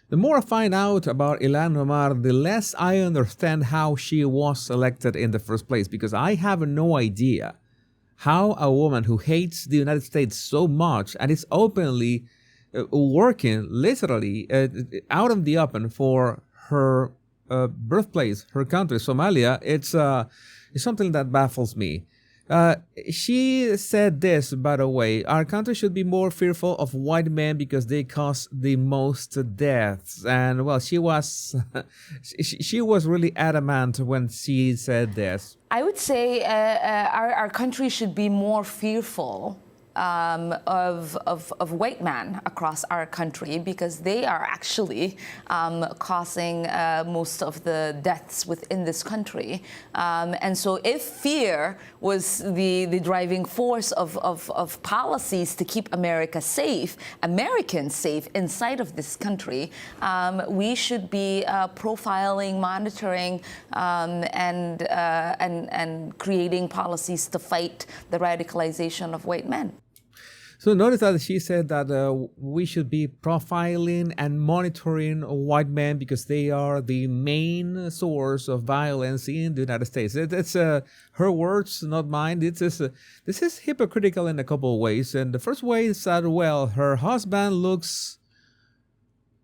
The more I find out about Ilhan Omar, the less I understand how she was elected in the first place, because I have no idea how a woman who hates the United States so much and is openly working literally out in the open for her birthplace, her country, Somalia, it's something that baffles me. Uh, she said this, by the way: our country should be more fearful of white men because they cause the most deaths. And well, she was she was really adamant when she said this. I would say our country should be more fearful of white men across our country, because they are actually causing most of the deaths within this country. And so if fear was the driving force of policies to keep America safe, Americans safe inside of this country, we should be profiling, monitoring, and creating policies to fight the radicalization of white men. So notice that she said that we should be profiling and monitoring white men because they are the main source of violence in the United States. It's her words, not mine. This is hypocritical in a couple of ways. And the first way is that, well, her husband looks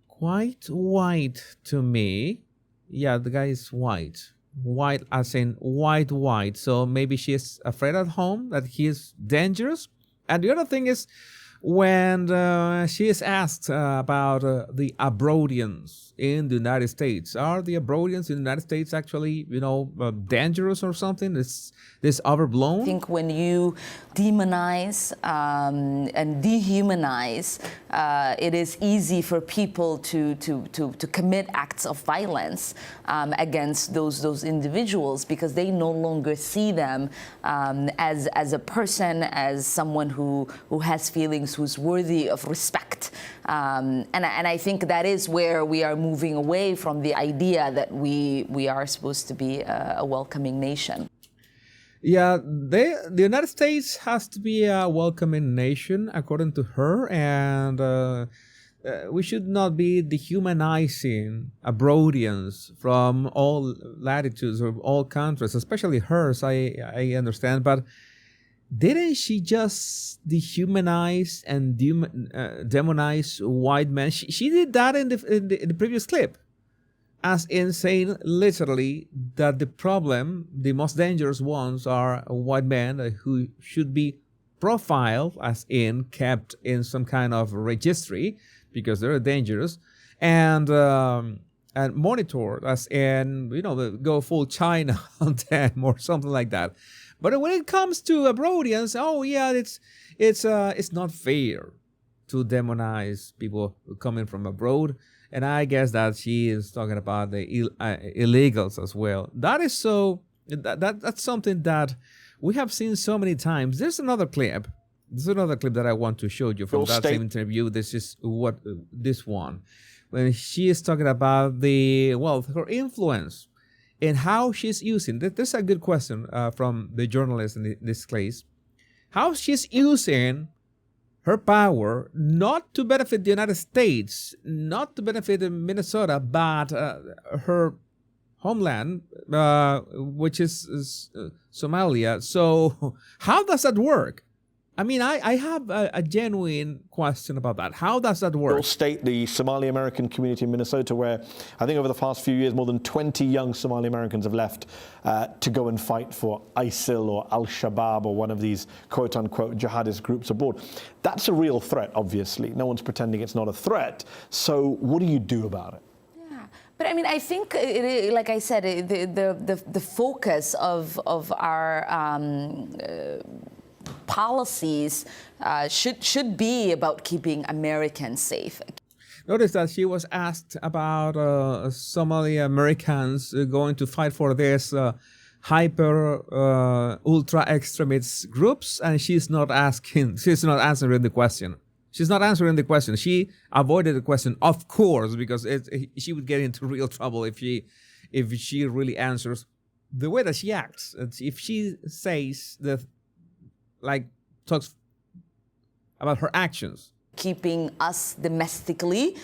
quite white to me. Yeah, the guy is white. White as in white. So maybe she's afraid at home that he is dangerous. And the other thing is, when she is asked about the Abrodians in the United States, are the Abrodians in the United States actually, dangerous or something? Is this overblown? I think when you demonize and dehumanize, it is easy for people to commit acts of violence against those individuals, because they no longer see them as a person, as someone who has feelings, who's worthy of respect. And I think that is where we are moving away from the idea that we are supposed to be a welcoming nation. Yeah, the United States has to be a welcoming nation, according to her, and we should not be dehumanizing Abrodians from all latitudes or all countries, especially hers, I understand. But didn't she just dehumanize and demonize white men? She did that in the previous clip, as in saying literally that the problem, the most dangerous ones, are white men who should be profiled, as in kept in some kind of registry because they're dangerous, and monitored, as in go full China on them or something like that. But when it comes to Abrodians, oh yeah, it's not fair to demonize people coming from abroad. And I guess that she is talking about the illegals as well. That is so. That's something that we have seen so many times. There's another clip. That I want to show you from that same interview. This is this one, when she is talking about her influence and how she's using. This is a good question from the journalist in this case. How she's using her power not to benefit the United States, not to benefit Minnesota, but her homeland, which is Somalia. So how does that work? I mean, I have a genuine question about that. How does that work? Your state, the Somali American community in Minnesota, where I think over the past few years, more than 20 young Somali Americans have left to go and fight for ISIL or Al-Shabaab or one of these quote-unquote jihadist groups abroad. That's a real threat, obviously. No one's pretending it's not a threat. So what do you do about it? But I mean, I think, like I said, the focus of our policies should be about keeping Americans safe. Notice that she was asked about Somali Americans going to fight for this ultra extremist groups, and she's not answering the question. She's not answering the question. She avoided the question, of course, because she would get into real trouble if she really answers the way that she acts. If she says that, talks about her actions, keeping us domestically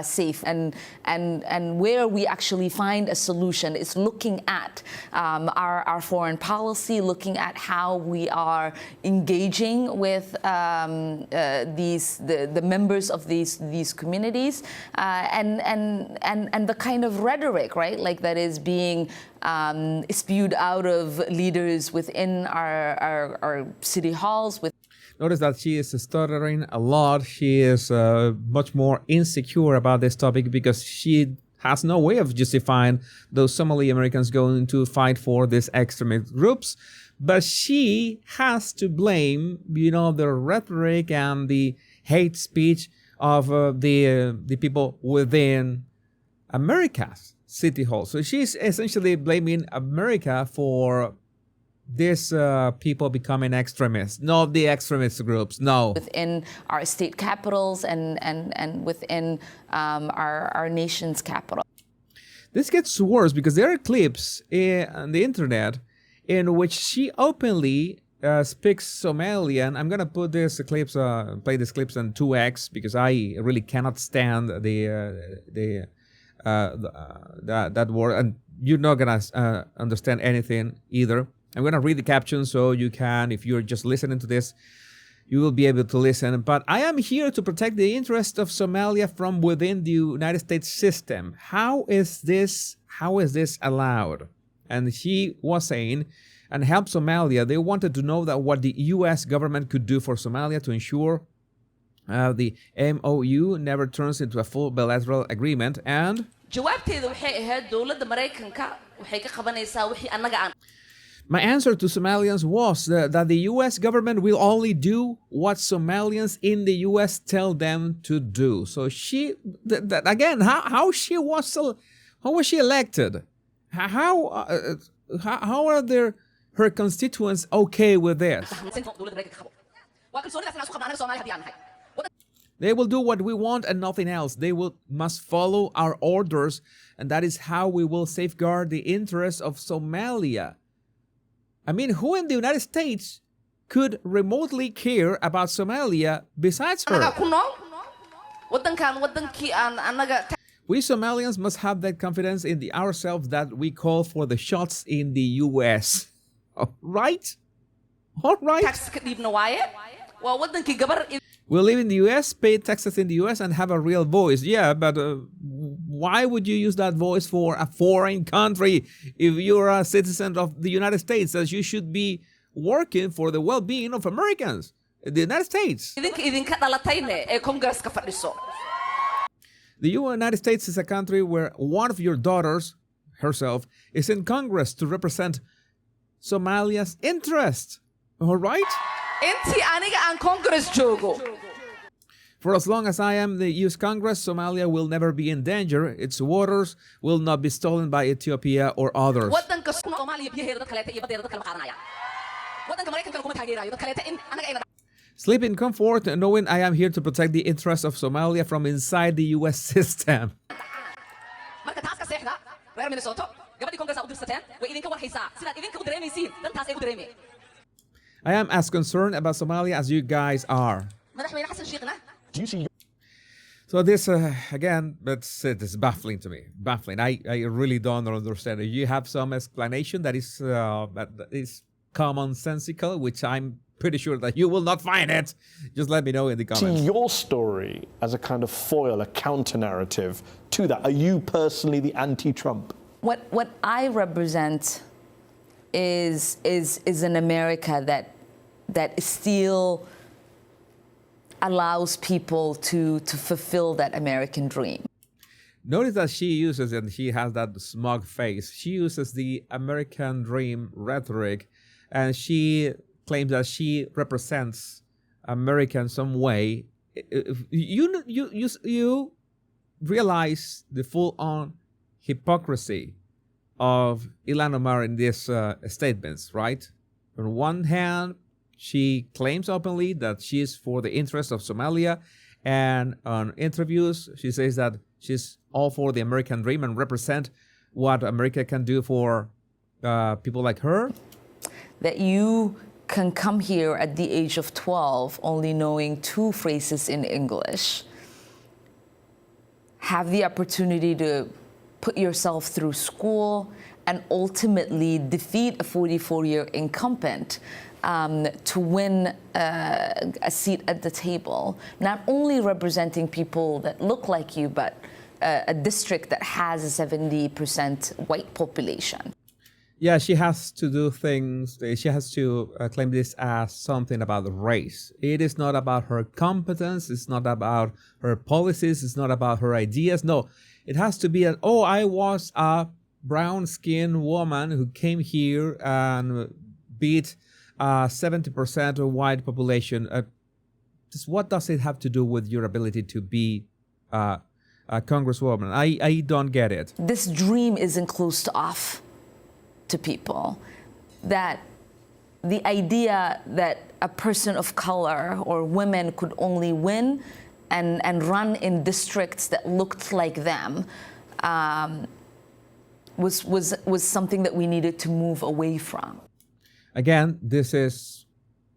safe, and where we actually find a solution is looking at our foreign policy, looking at how we are engaging with the members of these communities, and the kind of rhetoric, right, like that is being spewed out of leaders within our city halls. Notice that she is stuttering a lot. She is much more insecure about this topic because she has no way of justifying those Somali Americans going to fight for these extremist groups. But she has to blame, the rhetoric and the hate speech of the people within America's city hall. So she's essentially blaming America for these people becoming extremists, not the extremist groups, no. Within our state capitals and within our nation's capital. This gets worse because there are clips on the internet in which she openly speaks Somalian. I'm gonna put these clips, play these clips on 2x because I really cannot stand that word, and you're not gonna understand anything either. I'm going to read the caption so you can, if you're just listening to this, you will be able to listen. But I am here to protect the interest of Somalia from within the United States system. How is this allowed? And she was saying, and help Somalia, they wanted to know that what the U.S. government could do for Somalia to ensure the MOU never turns into a full bilateral agreement. And my answer to Somalians was that the U.S. government will only do what Somalians in the U.S. tell them to do. So she, again, how was she elected? How are her constituents okay with this? They will do what we want and nothing else. They must follow our orders, and that is how we will safeguard the interests of Somalia. I mean, who in the United States could remotely care about Somalia besides her? We Somalians must have that confidence in ourselves that we call for the shots in the U.S. Right? All right. We live in the U.S., pay taxes in the U.S., and have a real voice. Yeah, but why would you use that voice for a foreign country if you're a citizen of the United States? As you should be working for the well-being of Americans, the United States. The United States is a country where one of your daughters, herself, is in Congress to represent Somalia's interest. All right? For as long as I am the U.S. Congress, Somalia will never be in danger. Its waters will not be stolen by Ethiopia or others. Sleep in comfort knowing I am here to protect the interests of Somalia from inside the U.S. system. I am as concerned about Somalia as you guys are. Do you see? So this, again, this is baffling to me. Baffling. I really don't understand it. You have some explanation that is commonsensical, which I'm pretty sure that you will not find it. Just let me know in the comments. See your story as a kind of foil, a counter-narrative to that. Are you personally the anti-Trump? What I represent is an America that still allows people to fulfill that American dream. Notice that she uses, and she has that smug face, she uses the American dream rhetoric, and she claims that she represents America in some way. You realize the full-on hypocrisy of Ilhan Omar in these statements, right? On one hand, she claims openly that she is for the interests of Somalia, and on interviews, she says that she's all for the American dream and represent what America can do for people like her. That you can come here at the age of 12 only knowing 2 phrases in English, have the opportunity to put yourself through school and ultimately defeat a 44-year incumbent to win a seat at the table, not only representing people that look like you, but a district that has a 70% white population. Yeah, she has to do things. She has to claim this as something about race. It is not about her competence. It's not about her policies. It's not about her ideas. No, it has to be oh, I was a brown-skinned woman who came here and beat 70% of white population. Just what does it have to do with your ability to be a congresswoman? I don't get it. This dream isn't closed off to people, that the idea that a person of color or women could only win and run in districts that looked like them was something that we needed to move away from. Again, this is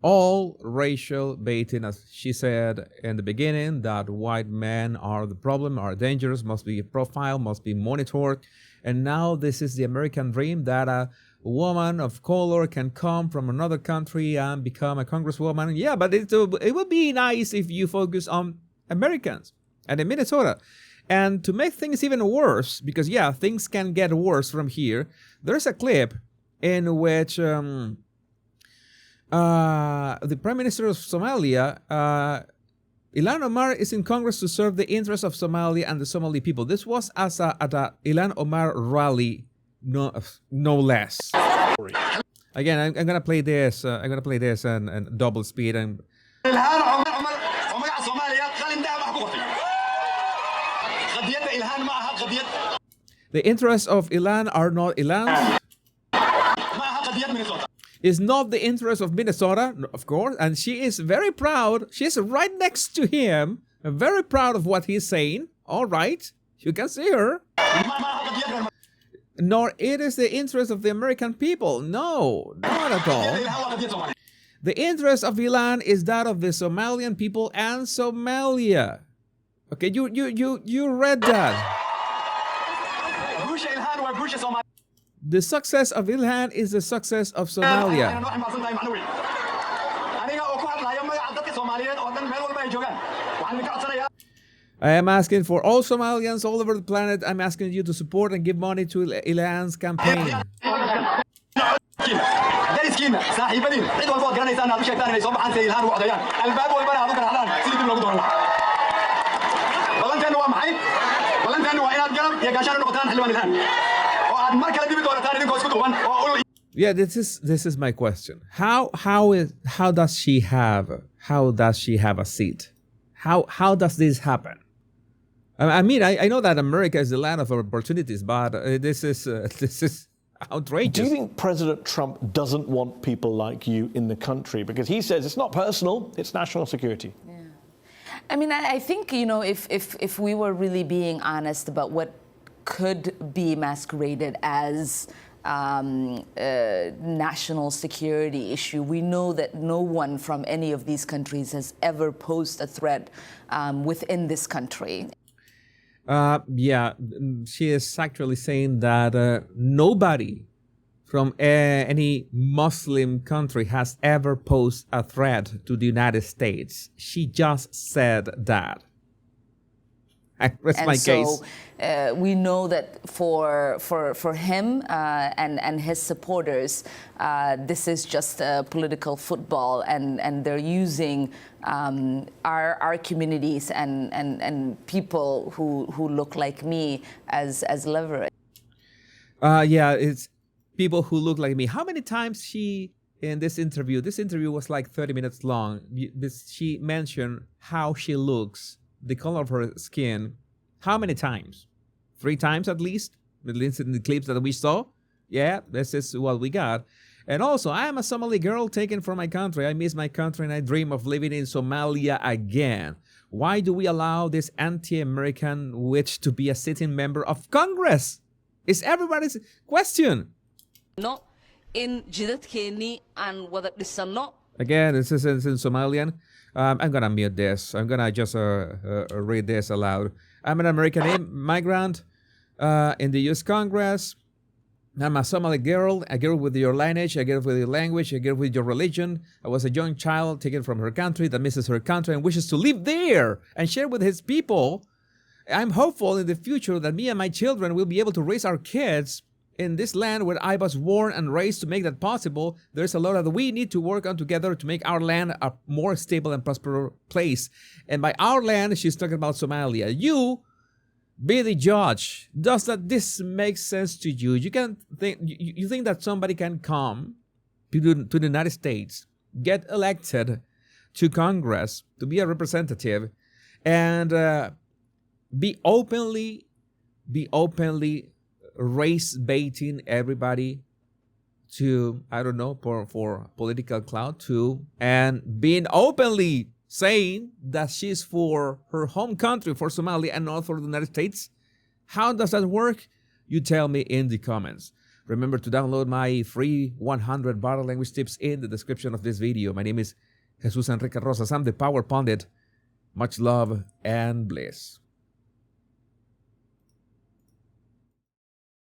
all racial baiting, as she said in the beginning, that white men are the problem, are dangerous, must be profiled, must be monitored. And now this is the American dream, that a woman of color can come from another country and become a congresswoman. Yeah, but it would be nice if you focus on Americans and in Minnesota. And to make things even worse, because yeah, things can get worse from here, there's a clip in which the Prime Minister of Somalia, Ilhan Omar, is in Congress to serve the interests of Somalia and the Somali people. This was at a Ilhan Omar rally, no less. Again, I'm gonna play this. I'm gonna play this and double speed. And the interests of Ilhan are not Ilhan's. Is not the interest of Minnesota, of course, and she is very proud. She's right next to him, very proud of what he's saying. All right, you can see her. Nor it is the interest of the American people. No, not at all. The interest of Ilhan is that of the Somalian people and Somalia. Okay, you read that. The success of Ilhan is the success of Somalia. I am asking for all Somalians all over the planet. I'm asking you to support and give money to Ilhan's campaign. Yeah, this is my question. How does she have a seat? How does this happen? I mean, I know that America is the land of opportunities, but this is outrageous. Do you think President Trump doesn't want people like you in the country? Because he says it's not personal, it's national security. Yeah. I mean, I think, you know, if we were really being honest about what could be masqueraded as a national security issue, we know that no one from any of these countries has ever posed a threat within this country. Yeah, she is actually saying that nobody from any Muslim country has ever posed a threat to the United States. She just said that. That's my case. We know that for him and his supporters, this is just a political football, and they're using our communities and people who look like me as leverage. Yeah, it's people who look like me. How many times she in this interview? This interview was like 30 minutes long. She mentioned how she looks, the color of her skin. How many times? 3 times at least in the clips that we saw. Yeah, this is what we got. And also, I am a Somali girl taken from my country. I miss my country and I dream of living in Somalia again. Why do we allow this anti-American witch to be a sitting member of Congress? It's everybody's question. No, in jidadkeennii aan wada dhisanno. Again, this is in Somalian. I'm gonna mute this. I'm gonna just read this aloud. I'm an American migrant in the U.S. Congress. I'm a Somali girl, a girl with your lineage, a girl with your language, a girl with your religion. I was a young child taken from her country that misses her country and wishes to live there and share with his people. I'm hopeful in the future that me and my children will be able to raise our kids in this land where I was born and raised. To make that possible, there's a lot that we need to work on together to make our land a more stable and prosperous place. And by our land, she's talking about Somalia. You be the judge. Does that this make sense to you? You can think you think that somebody can come to the United States, get elected to Congress to be a representative, and be openly race baiting everybody to, I don't know, for political clout too, and being openly saying that she's for her home country, for Somalia, and not for the United States? How does that work? You tell me in the comments. Remember to download my free 100 body language tips in the description of this video. My name is Jesus Enrique Rosas. I'm the Power Pundit. Much love and bliss.